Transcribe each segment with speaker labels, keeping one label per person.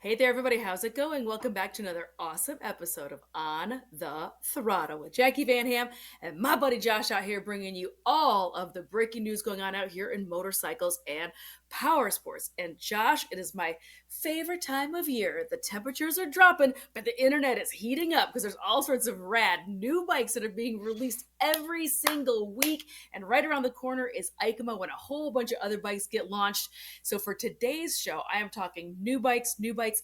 Speaker 1: Hey there, everybody. How's it going? Welcome back to another awesome episode of On the Throttle with Jackie Van Ham and my buddy Josh out here bringing you all of the breaking news going on out here in motorcycles and power sports. And Josh, it is my favorite time of year. The temperatures are dropping, but the internet is heating up because there's all sorts of rad new bikes that are being released every single week. And right around the corner is EICMA when a whole bunch of other bikes get launched. So for today's show, I am talking new bikes,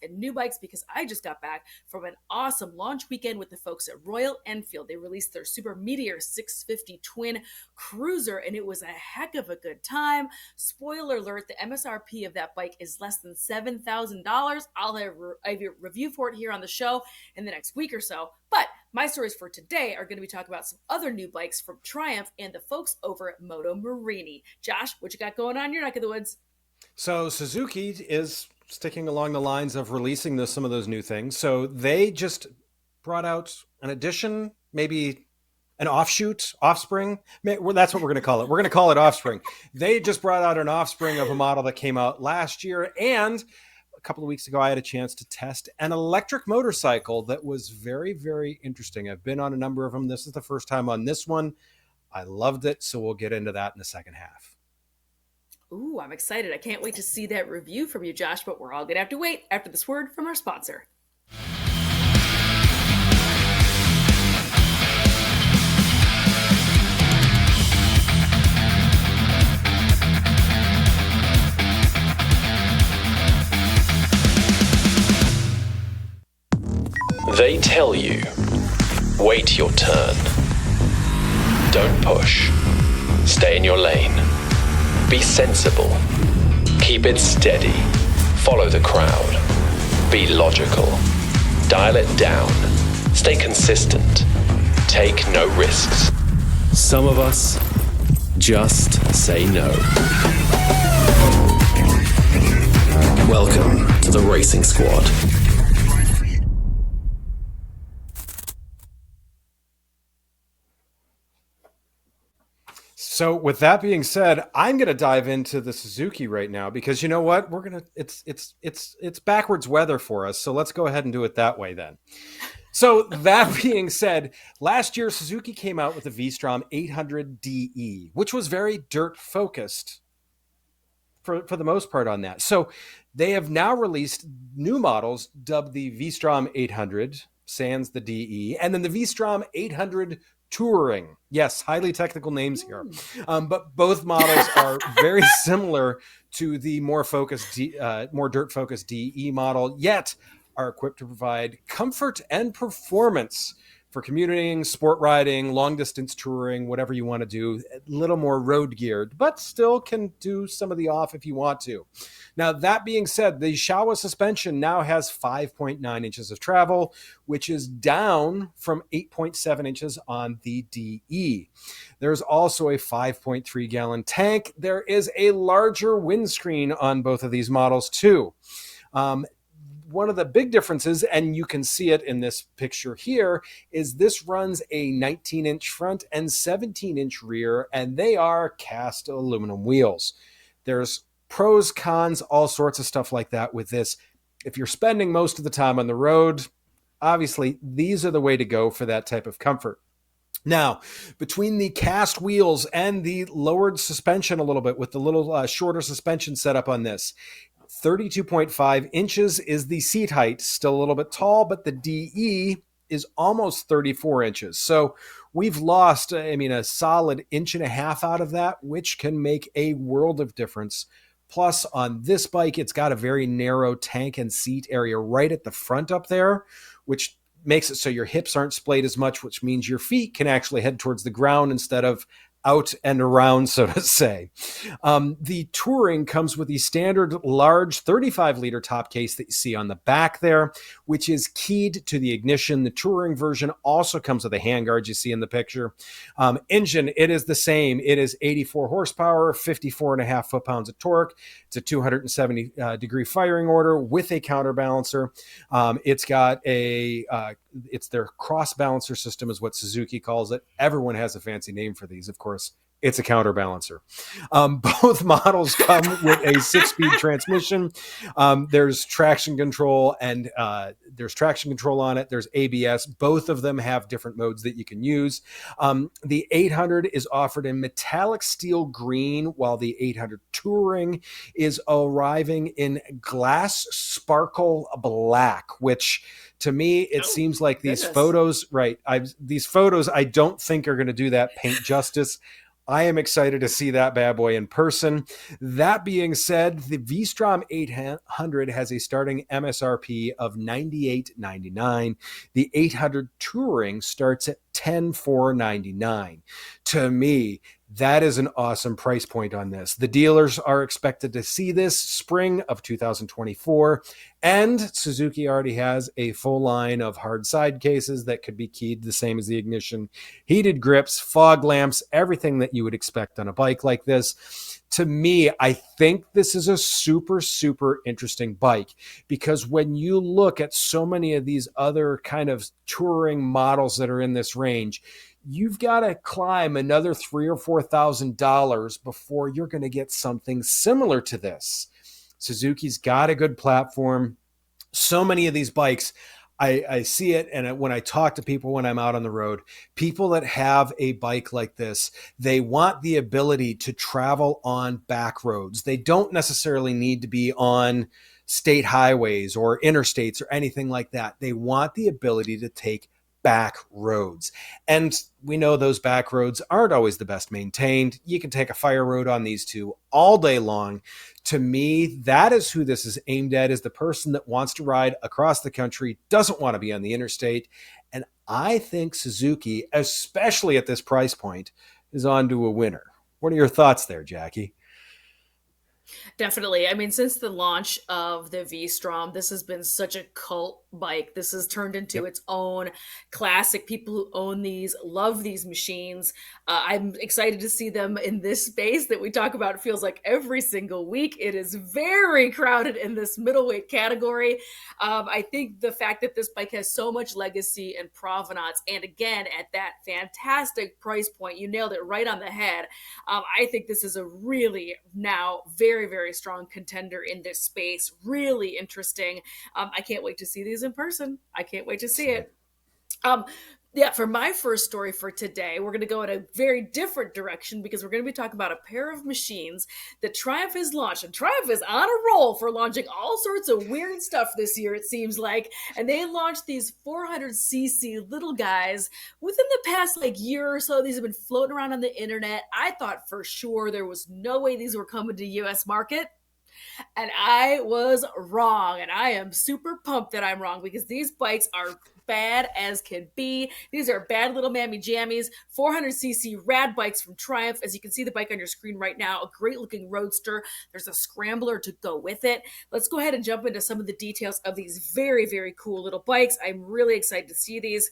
Speaker 1: and new bikes because I just got back from an awesome launch weekend with the folks at Royal Enfield. They released their Super Meteor 650 Twin Cruiser, and it was a heck of a good time. Spoiler alert, the MSRP of that bike is less than $7,000. I'll have a review for it here on the show in the next week or so. But my stories for today are going to be talking about some other new bikes from Triumph and the folks over at Moto Morini. Josh, what you got going on in your neck of the woods?
Speaker 2: So Suzuki is sticking along the lines of releasing some of those new things. So they just brought out an addition, maybe an offshoot, offspring. Well, that's what we're going to call it. We're going to call it offspring. They just brought out an offspring of a model that came out last year. And a couple of weeks ago, I had a chance to test an electric motorcycle that was very, very interesting. I've been on a number of them. This is the first time on this one. I loved it. So we'll get into that in the second half.
Speaker 1: Ooh, I'm excited. I can't wait to see that review from you, Josh, but we're all going to have to wait after this word from our sponsor.
Speaker 3: They tell you, wait your turn. Don't push. Stay in your lane. Be sensible. Keep it steady. Follow the crowd. Be logical. Dial it down. Stay consistent. Take no risks. Some of us just say no. Welcome to the Racing Squad.
Speaker 2: So with that being said, I'm going to dive into the Suzuki right now because you know what? It's backwards weather for us. So let's go ahead and do it that way then. So that being said, last year Suzuki came out with the V-Strom 800DE, which was very dirt focused for the most part on that. So they have now released new models dubbed the V-Strom 800, sans the DE, and then the V-Strom 800 Touring. Yes, highly technical names here. But both models are very similar to the more dirt-focused DE model, yet are equipped to provide comfort and performance for commuting, sport riding, long-distance touring, whatever you want to do. A little more road-geared, but still can do some of the off if you want to. Now, that being said, the Showa suspension now has 5.9 inches of travel, which is down from 8.7 inches on the DE. There's also a 5.3-gallon tank. There is a larger windscreen on both of these models, too. One of the big differences, and you can see it in this picture here, is this runs a 19-inch front and 17-inch rear, and they are cast aluminum wheels. There's pros, cons, all sorts of stuff like that with this. If you're spending most of the time on the road, obviously these are the way to go for that type of comfort. Now, between the cast wheels and the lowered suspension a little bit with the little shorter suspension setup on this, 32.5 inches is the seat height, still a little bit tall, but the DE is almost 34 inches. So we've lost, a solid inch and a half out of that, which can make a world of difference. Plus, on this bike, it's got a very narrow tank and seat area right at the front up there, which makes it so your hips aren't splayed as much, which means your feet can actually head towards the ground instead of out and around, so to say. The Touring comes with the standard large 35-liter top case that you see on the back there, which is keyed to the ignition. The Touring version also comes with a handguard you see in the picture. Engine, it is the same. It is 84 horsepower, 54.5 foot-pounds of torque. It's a 270-degree firing order with a counterbalancer. It's got it's their cross balancer system is what Suzuki calls it. Everyone has a fancy name for these, of course. It's a counterbalancer. Both models come with a 6-speed transmission. There's traction control and there's traction control on it. There's ABS. Both of them have different modes that you can use. The 800 is offered in metallic steel green, while the 800 Touring is arriving in glass sparkle black, which to me, it seems like these photos, right? These photos I don't think are going to do that paint justice. I am excited to see that bad boy in person. That being said, the V-Strom 800 has a starting MSRP of $98.99. The 800 Touring starts at $10,499. To me, that is an awesome price point on this. The dealers are expected to see this spring of 2024, and Suzuki already has a full line of hard side cases that could be keyed the same as the Ignition, heated grips, fog lamps, everything that you would expect on a bike like this. To me, I think this is a super, super interesting bike, because when you look at so many of these other kind of touring models that are in this range, you've got to climb another $3,000 or $4,000 before you're going to get something similar to this. Suzuki's got a good platform. So many of these bikes, I see it, and when I talk to people when I'm out on the road, people that have a bike like this, they want the ability to travel on back roads. They don't necessarily need to be on state highways or interstates or anything like that. They want the ability to take back roads. And we know those back roads aren't always the best maintained. You can take a fire road on these two all day long. To me, that is who this is aimed at, is the person that wants to ride across the country, doesn't want to be on the interstate. And I think Suzuki, especially at this price point, is on to a winner. What are your thoughts there, Jacqui?
Speaker 1: Definitely. I mean, since the launch of the V-Strom, this has been such a cult bike. This has turned into its own classic. People who own these love these machines. I'm excited to see them in this space that we talk about. It feels like every single week. It is very crowded in this middleweight category. I think the fact that this bike has so much legacy and provenance, and again, at that fantastic price point, you nailed it right on the head. I think this is a really now very, very strong contender in this space. Really interesting. I can't wait to see these in person. I can't wait to see it. Yeah, for my first story for today, we're going to go in a very different direction, because we're going to be talking about a pair of machines that Triumph has launched. And Triumph is on a roll for launching all sorts of weird stuff this year, it seems like. And they launched these 400cc little guys within the past year or so. These have been floating around on the internet. I thought for sure there was no way these were coming to US market. And I was wrong. And I am super pumped that I'm wrong, because these bikes are bad as can be. These are bad little mammy jammies, 400cc rad bikes from Triumph. As you can see the bike on your screen right now, a great looking roadster. There's a scrambler to go with it. Let's go ahead and jump into some of the details of these very, very cool little bikes. I'm really excited to see these.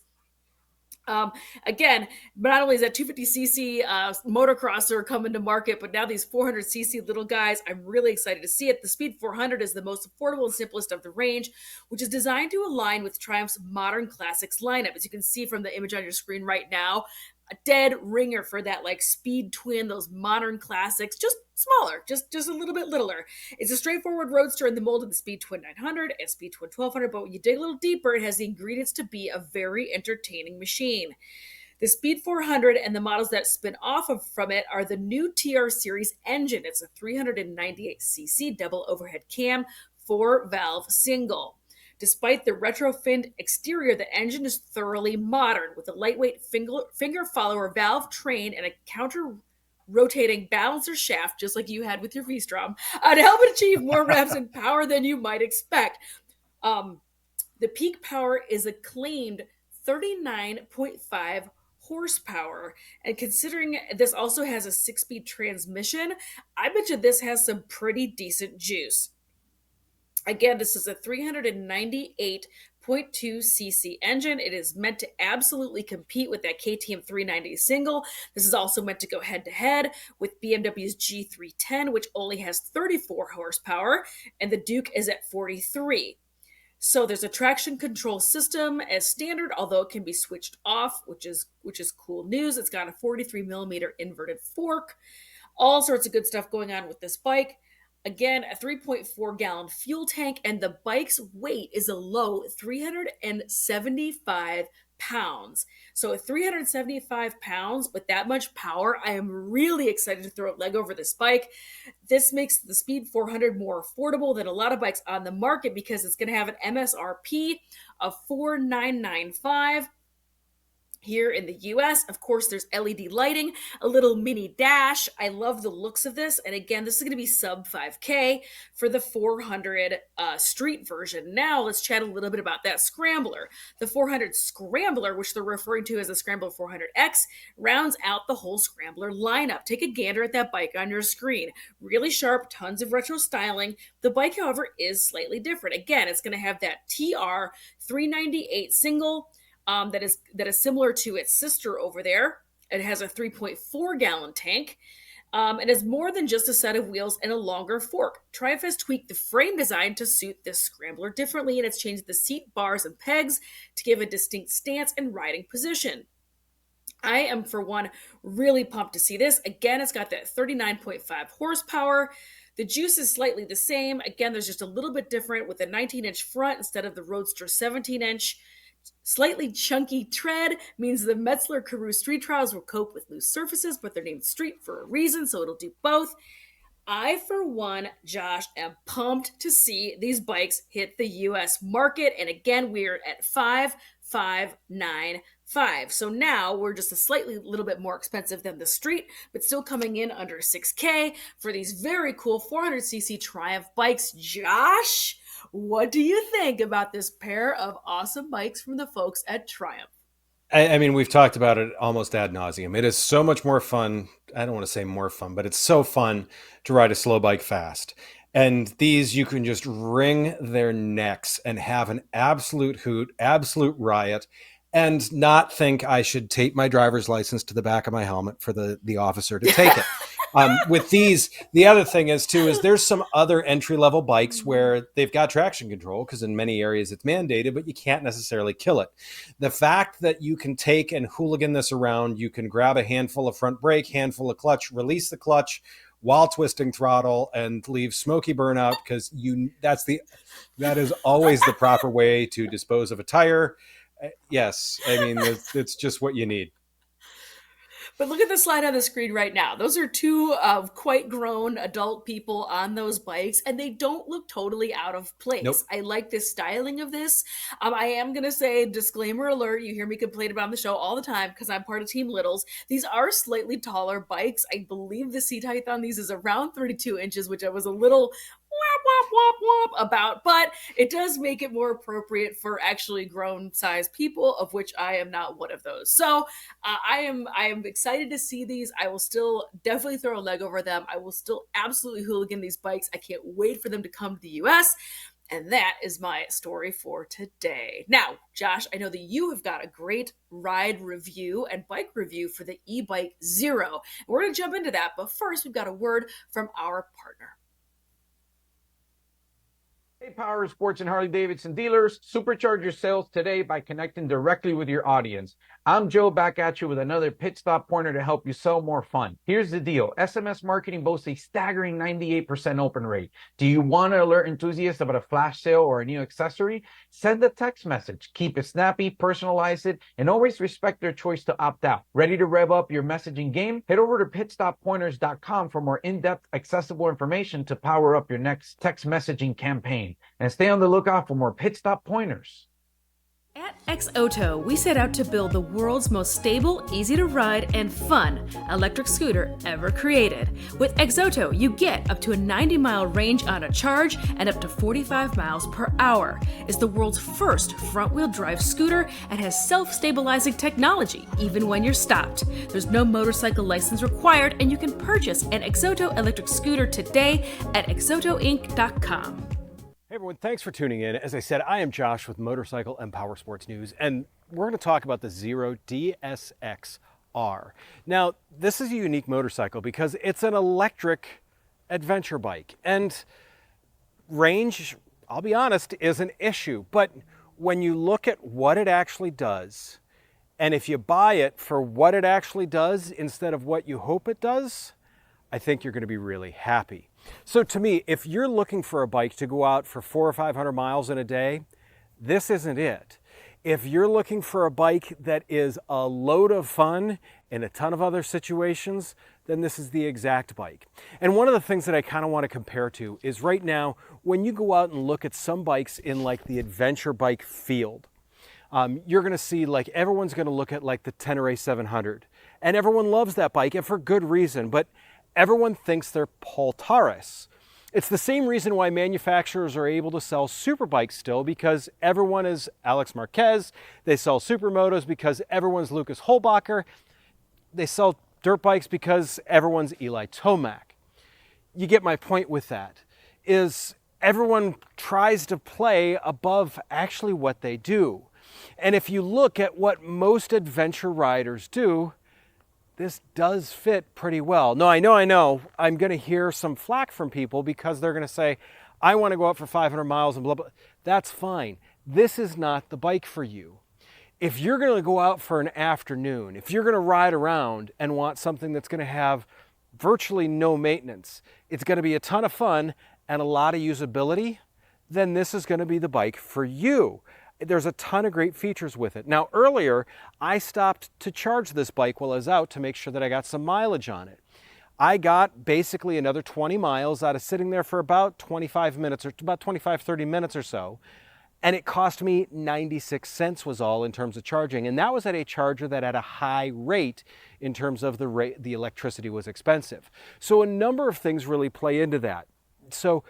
Speaker 1: Again, not only is that 250cc motocrosser coming to market, but now these 400cc little guys, I'm really excited to see it. The Speed 400 is the most affordable and simplest of the range, which is designed to align with Triumph's modern classics lineup. As you can see from the image on your screen right now, a dead ringer for that speed twin, those modern classics, just smaller, just a little bit littler. It's a straightforward roadster in the mold of the Speed Twin 900 and Speed Twin 1200, but when you dig a little deeper, it has the ingredients to be a very entertaining machine. The Speed 400 and the models that spin off from it are the new TR Series engine. It's a 398cc double overhead cam, 4-valve single. Despite the retro-finned exterior, the engine is thoroughly modern, with a lightweight finger follower valve train and a counter-rotating balancer shaft, just like you had with your V-Strom, to help it achieve more revs and power than you might expect. The peak power is a claimed 39.5 horsepower, and considering this also has a 6-speed transmission, I bet you this has some pretty decent juice. Again, this is a 398.2cc engine. It is meant to absolutely compete with that KTM 390 single. This is also meant to go head-to-head with BMW's G310, which only has 34 horsepower, and the Duke is at 43. So there's a traction control system as standard, although it can be switched off, which is cool news. It's got a 43 millimeter inverted fork, all sorts of good stuff going on with this bike. Again, a 3.4 gallon fuel tank, and the bike's weight is a low 375 pounds. So at 375 pounds with that much power, I am really excited to throw a leg over this bike. This makes the Speed 400 more affordable than a lot of bikes on the market because it's going to have an MSRP of $4,995. Here in the US, of course, there's LED lighting, a little mini dash. I love the looks of this. And again, this is going to be sub 5K for the 400 street version. Now, let's chat a little bit about that Scrambler. The 400 Scrambler, which they're referring to as the Scrambler 400X, rounds out the whole Scrambler lineup. Take a gander at that bike on your screen. Really sharp, tons of retro styling. The bike, however, is slightly different. Again, it's going to have that TR 398 single. That is similar to its sister over there. It has a 3.4 gallon tank. It is more than just a set of wheels and a longer fork. Triumph has tweaked the frame design to suit this Scrambler differently, and it's changed the seat bars and pegs to give a distinct stance and riding position. I am, for one, really pumped to see this. Again, it's got that 39.5 horsepower. The juice is slightly the same. Again, there's just a little bit different with a 19-inch front instead of the Roadster 17-inch. Slightly chunky tread means the Metzler Karoo Street Trials will cope with loose surfaces, but they're named street for a reason, so it'll do both. I, for one, Josh, am pumped to see these bikes hit the US market. And again, we're at 5,595. So now we're just a little bit more expensive than the street, but still coming in under 6K for these very cool 400cc Triumph bikes. Josh, what do you think about this pair of awesome bikes from the folks at Triumph?
Speaker 2: I mean, we've talked about it almost ad nauseum. It is so much more fun. I don't want to say more fun, but it's so fun to ride a slow bike fast. And these, you can just wring their necks and have an absolute hoot, absolute riot, and not think I should tape my driver's license to the back of my helmet for the officer to take it. With these, the other thing is there's some other entry-level bikes where they've got traction control because in many areas it's mandated, but you can't necessarily kill it. The fact that you can take and hooligan this around, you can grab a handful of front brake, handful of clutch, release the clutch while twisting throttle and leave smoky burnout because that is always the proper way to dispose of a tire. Yes, I mean, it's just what you need.
Speaker 1: But look at the slide on the screen right now. Those are two quite grown adult people on those bikes, and they don't look totally out of place.
Speaker 2: Nope.
Speaker 1: I like the styling of this. I am going to say, disclaimer alert, you hear me complain about on the show all the time because I'm part of Team Littles. These are slightly taller bikes. I believe the seat height on these is around 32 inches, which I was a little about, but it does make it more appropriate for actually grown size people, of which I am not one of those. So I am excited to see these. I will still definitely throw a leg over them. I will still absolutely hooligan these bikes. I can't wait for them to come to the US. And that is my story for today. Now, Josh, I know that you have got a great ride review and bike review for the e-bike Zero. We're going to jump into that, but first we've got a word from our partner.
Speaker 4: Hey, Power Sports and Harley-Davidson dealers, supercharge your sales today by connecting directly with your audience. I'm Joe, back at you with another pit stop pointer to help you sell more fun. Here's the deal. SMS marketing boasts a staggering 98% open rate. Do you want to alert enthusiasts about a flash sale or a new accessory? Send a text message. Keep it snappy, personalize it, and always respect their choice to opt out. Ready to rev up your messaging game? Head over to pitstoppointers.com for more in-depth, accessible information to power up your next text messaging campaign. And stay on the lookout for more pit stop pointers.
Speaker 1: At XOTO, we set out to build the world's most stable, easy to ride, and fun electric scooter ever created. With XOTO, you get up to a 90-mile range on a charge and up to 45 miles per hour. It's the world's first front-wheel drive scooter and has self-stabilizing technology, even when you're stopped. There's no motorcycle license required, and you can purchase an XOTO electric scooter today at xotoinc.com.
Speaker 2: Hey everyone, thanks for tuning in. As I said, I am Josh with Motorcycle and Power Sports News, and we're going to talk about the Zero DSR. Now, this is a unique motorcycle because it's an electric adventure bike, and range I'll be honest, is an issue. But when you look at what it actually does, and if you buy it for what it actually does instead of what you hope it does, I think you're going to be really happy. So to me, if you're looking for a bike to go out for 400 or 500 miles in a day, this isn't it. If you're looking for a bike that is a load of fun in a ton of other situations, then this is the exact bike. And one of the things that I kind of want to compare to is right now, when you go out and look at some bikes in like the adventure bike field, you're going to see like everyone's going to look at like the Tenere 700. And everyone loves that bike, and for good reason, but everyone thinks they're Poltaris. It's the same reason why manufacturers are able to sell superbikes still, because everyone is Alex Marquez. They sell supermotos because everyone's Lucas Holbacher. They sell dirt bikes because everyone's Eli Tomac. You get my point with that, is everyone tries to play above actually what they do. And if you look at what most adventure riders do, this does fit pretty well. No, I know. I'm going to hear some flack from people because they're going to say, I want to go out for 500 miles and blah, blah. That's fine. This is not the bike for you. If you're going to go out for an afternoon, if you're going to ride around and want something that's going to have virtually no maintenance, it's going to be a ton of fun and a lot of usability, then this is going to be the bike for you. There's a ton of great features with it. Now, earlier, I stopped to charge this bike while I was out to make sure that I got some mileage on it. I got basically another 20 miles out of sitting there for about 25 minutes, or about 25, 30 minutes or so. And it cost me 96 cents was all in terms of charging. And that was at a charger that had a high rate in terms of the rate, the electricity was expensive. So a number of things really play into that. So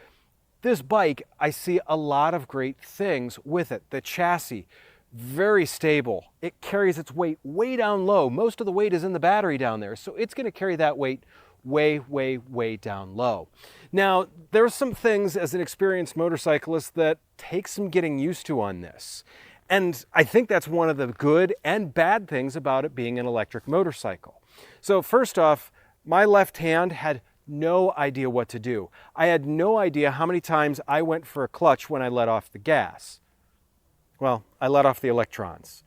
Speaker 2: this bike, I see a lot of great things with it. The chassis, very stable. It carries its weight way down low. Most of the weight is in the battery down there, so it's going to carry that weight way, way, way down low. Now, there's some things as an experienced motorcyclist that take some getting used to on this. And I think that's one of the good and bad things about it being an electric motorcycle. So first off, my left hand had no idea what to do. I had no idea how many times I went for a clutch when I let off the gas. Well, I let off the electrons.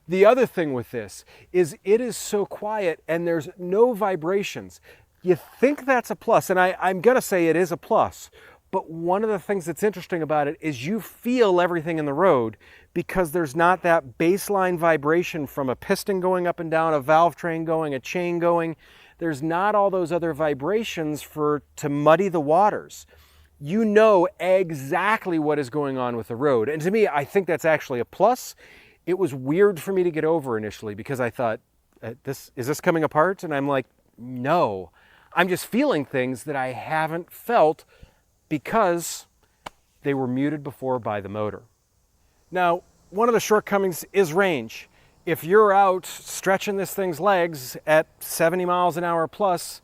Speaker 2: The other thing with this is it is so quiet and there's no vibrations. You think that's a plus, and I'm going to say it is a plus, but one of the things that's interesting about it is you feel everything in the road because there's not that baseline vibration from a piston going up and down, a valve train going, a chain going. There's not all those other vibrations to muddy the waters. You know exactly what is going on with the road. And to me, I think that's actually a plus. It was weird for me to get over initially because I thought, is this coming apart? And I'm like, no. I'm just feeling things that I haven't felt because they were muted before by the motor. Now, one of the shortcomings is range. If you're out stretching this thing's legs at 70 miles an hour plus,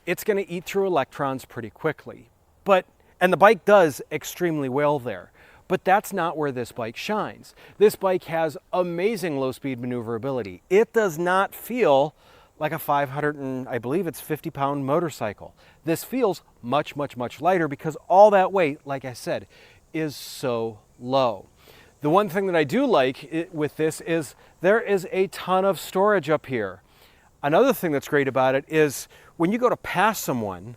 Speaker 2: it's going to eat through electrons pretty quickly. And the bike does extremely well there. But that's not where this bike shines. This bike has amazing low-speed maneuverability. It does not feel like a 500 and I believe it's 50-pound motorcycle. This feels much, much, much lighter because all that weight, like I said, is so low. The one thing that I do like with this is there is a ton of storage up here. Another thing that's great about it is when you go to pass someone,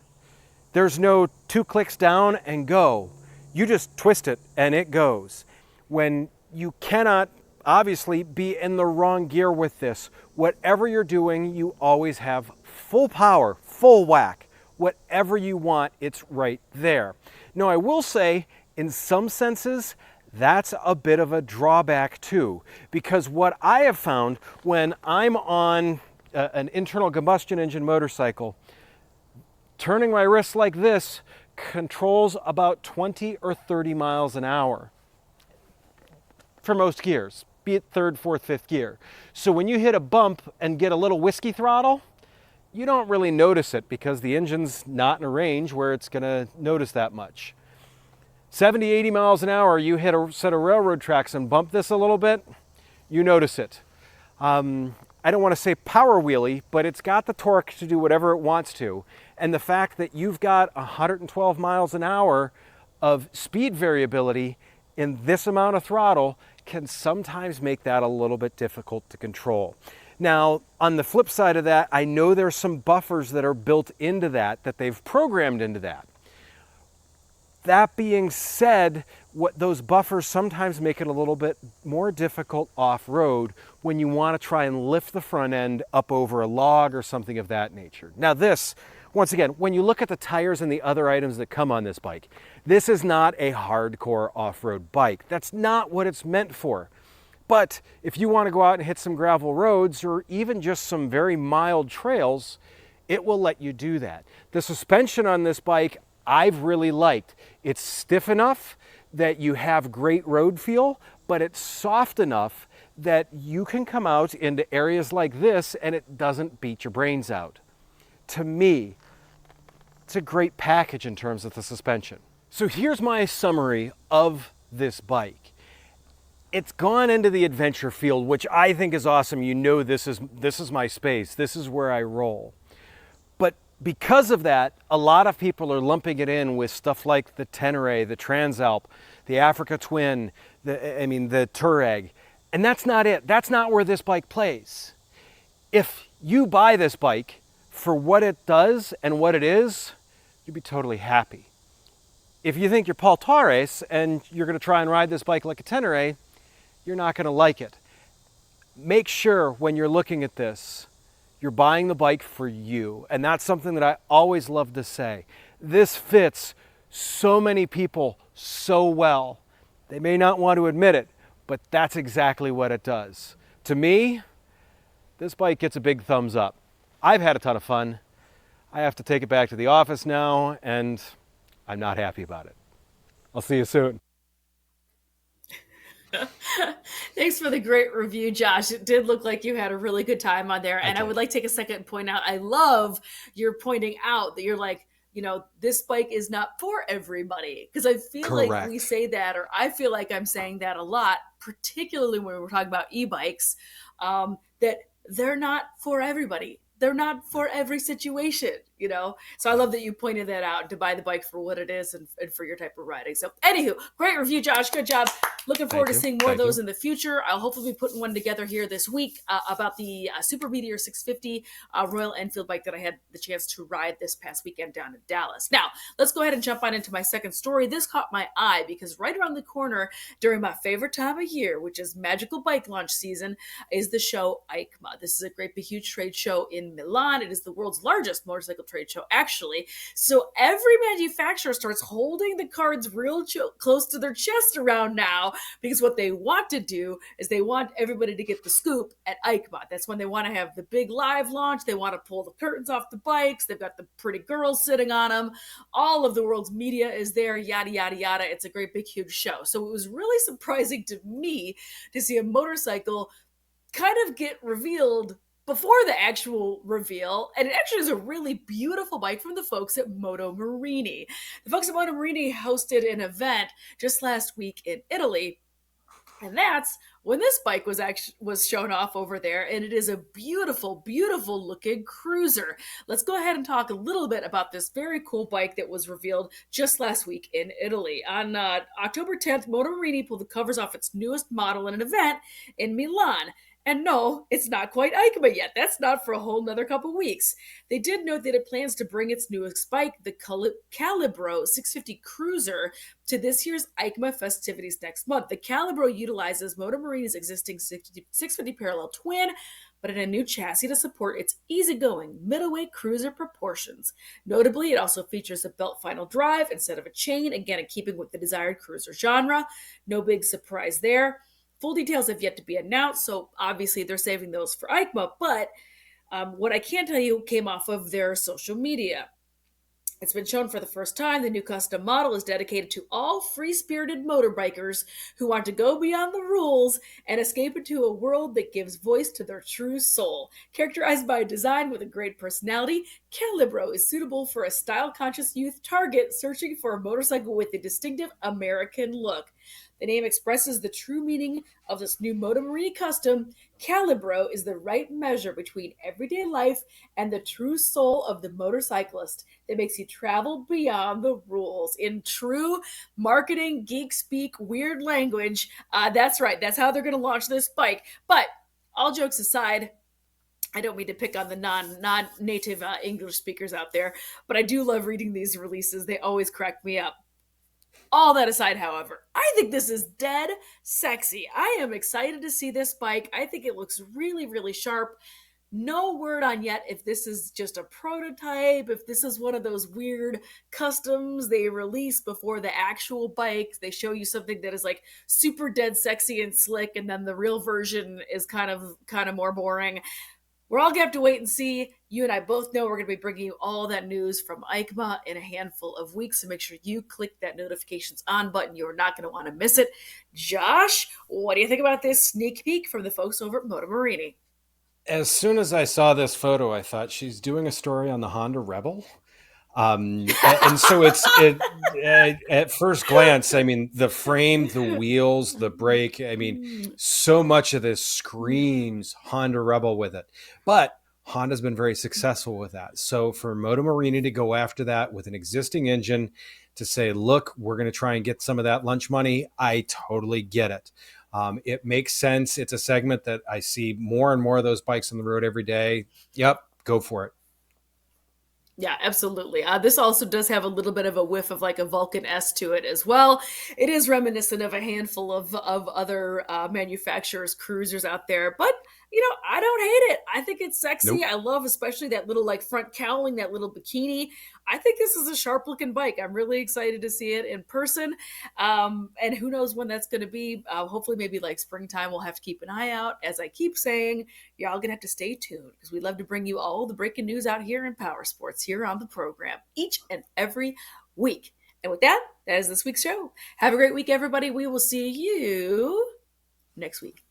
Speaker 2: there's no 2 clicks down and go. You just twist it and it goes. When you cannot obviously be in the wrong gear with this, whatever you're doing, you always have full power, full whack. Whatever you want, it's right there. Now, I will say, in some senses, that's a bit of a drawback too, because what I have found when I'm on an internal combustion engine motorcycle, turning my wrist like this controls about 20 or 30 miles an hour for most gears, be it third, fourth, fifth gear. So when you hit a bump and get a little whiskey throttle, you don't really notice it because the engine's not in a range where it's going to notice that much. 70, 80 miles an hour, you hit a set of railroad tracks and bump this a little bit, you notice it. I don't want to say power wheelie, but it's got the torque to do whatever it wants to. And the fact that you've got 112 miles an hour of speed variability in this amount of throttle can sometimes make that a little bit difficult to control. Now, on the flip side of that, I know there's some buffers that are built into that they've programmed into that. That being said, what those buffers sometimes make it a little bit more difficult off-road when you want to try and lift the front end up over a log or something of that nature. Now this, once again, when you look at the tires and the other items that come on this bike, this is not a hardcore off-road bike. That's not what it's meant for. But if you want to go out and hit some gravel roads or even just some very mild trails, it will let you do that. The suspension on this bike, I've really liked. It's stiff enough that you have great road feel, but it's soft enough that you can come out into areas like this and it doesn't beat your brains out. To me, it's a great package in terms of the suspension. So here's my summary of this bike. It's gone into the adventure field, which I think is awesome. You know, this is my space. This is where I roll. But because of that, a lot of people are lumping it in with stuff like the Tenere, the Transalp, the Africa Twin, the Touareg. And that's not it. That's not where this bike plays. If you buy this bike for what it does and what it is, you'd be totally happy. If you think you're Paul Torres and you're going to try and ride this bike like a Tenere, you're not going to like it. Make sure when you're looking at this, you're buying the bike for you. And that's something that I always love to say. This fits so many people so well. They may not want to admit it, but that's exactly what it does. To me, this bike gets a big thumbs up. I've had a ton of fun. I have to take it back to the office now, and I'm not happy about it. I'll see you soon.
Speaker 1: Thanks for the great review, Josh. It did look like you had a really good time on there. And I would like to take a second and point out, I love your pointing out that you're like, you know, this bike is not for everybody. Because I feel
Speaker 2: Correct.
Speaker 1: like we say that, or I feel like I'm saying that a lot, particularly when we're talking about e-bikes, that they're not for everybody. They're not for every situation, you know? So I love that you pointed that out, to buy the bike for what it is and for your type of riding. So anywho, great review, Josh. Good job. Looking forward to seeing more of those in the future. I'll hopefully be putting one together here this week about the Super Meteor 650 Royal Enfield bike that I had the chance to ride this past weekend down in Dallas. Now, let's go ahead and jump on into my second story. This caught my eye because right around the corner during my favorite time of year, which is magical bike launch season, is the show EICMA. This is a great big huge trade show in Milan. It is the world's largest motorcycle trade show, actually. So every manufacturer starts holding the cards real close to their chest around now, because what they want to do is they want everybody to get the scoop at EICMA. That's when they want to have the big live launch. They want to pull the curtains off the bikes. They've got the pretty girls sitting on them. All of the world's media is there, yada, yada, yada. It's a great big huge show. So it was really surprising to me to see a motorcycle kind of get revealed before the actual reveal. And it actually is a really beautiful bike from the folks at Moto Morini. The folks at Moto Morini hosted an event just last week in Italy. And that's when this bike was shown off over there. And it is a beautiful, beautiful looking cruiser. Let's go ahead and talk a little bit about this very cool bike that was revealed just last week in Italy. On October 10th, Moto Morini pulled the covers off its newest model in an event in Milan. And no, it's not quite EICMA yet. That's not for a whole nother couple weeks. They did note that it plans to bring its newest bike, the Calibro 650 Cruiser, to this year's EICMA festivities next month. The Calibro utilizes Moto Morini's existing 650 parallel twin, but in a new chassis to support its easygoing middleweight cruiser proportions. Notably, it also features a belt final drive instead of a chain, again in keeping with the desired cruiser genre. No big surprise there. Full details have yet to be announced, so obviously they're saving those for EICMA, but what I can tell you came off of their social media. It's been shown for the first time. The new custom model is dedicated to all free-spirited motorbikers who want to go beyond the rules and escape into a world that gives voice to their true soul. Characterized by a design with a great personality, Calibro is suitable for a style-conscious youth target searching for a motorcycle with a distinctive American look. The name expresses the true meaning of this new Moto Morini custom. Calibro is the right measure between everyday life and the true soul of the motorcyclist that makes you travel beyond the rules. In true marketing geek speak weird language, that's right. That's how they're going to launch this bike. But all jokes aside, I don't mean to pick on the non-native English speakers out there, but I do love reading these releases. They always crack me up. All that aside, however, I think this is dead sexy. I am excited to see this bike. I think it looks really, really sharp. No word on yet if this is just a prototype, if this is one of those weird customs they release before the actual bike. They show you something that is like super dead sexy and slick, and then the real version is kind of more boring. We're all going to have to wait and see. You and I both know we're going to be bringing you all that news from EICMA in a handful of weeks, so make sure you click that notifications on button. You're not going to want to miss it. Josh, what do you think about this sneak peek from the folks over at Moto Morini?
Speaker 2: As soon as I saw this photo, I thought she's doing a story on the Honda Rebel. And so at first glance, I mean, the frame, the wheels, the brake, I mean, so much of this screams Honda Rebel with it. But Honda's been very successful with that. So for Moto Morini to go after that with an existing engine, to say, look, we're going to try and get some of that lunch money, I totally get it. It makes sense. It's a segment that I see more and more of those bikes on the road every day. Yep, go for it.
Speaker 1: Yeah, absolutely. This also does have a little bit of a whiff of like a Vulcan S to it as well. It is reminiscent of a handful of other manufacturers' cruisers out there, but I don't hate it. I think it's sexy.
Speaker 2: Nope.
Speaker 1: I love especially that little like front cowling, that little bikini. I think this is a sharp looking bike. I'm really excited to see it in person. And who knows when that's going to be. Hopefully maybe like springtime. We'll have to keep an eye out. As I keep saying, y'all going to have to stay tuned because we love to bring you all the breaking news out here in power sports here on the program each and every week. And with that, that is this week's show. Have a great week, everybody. We will see you next week.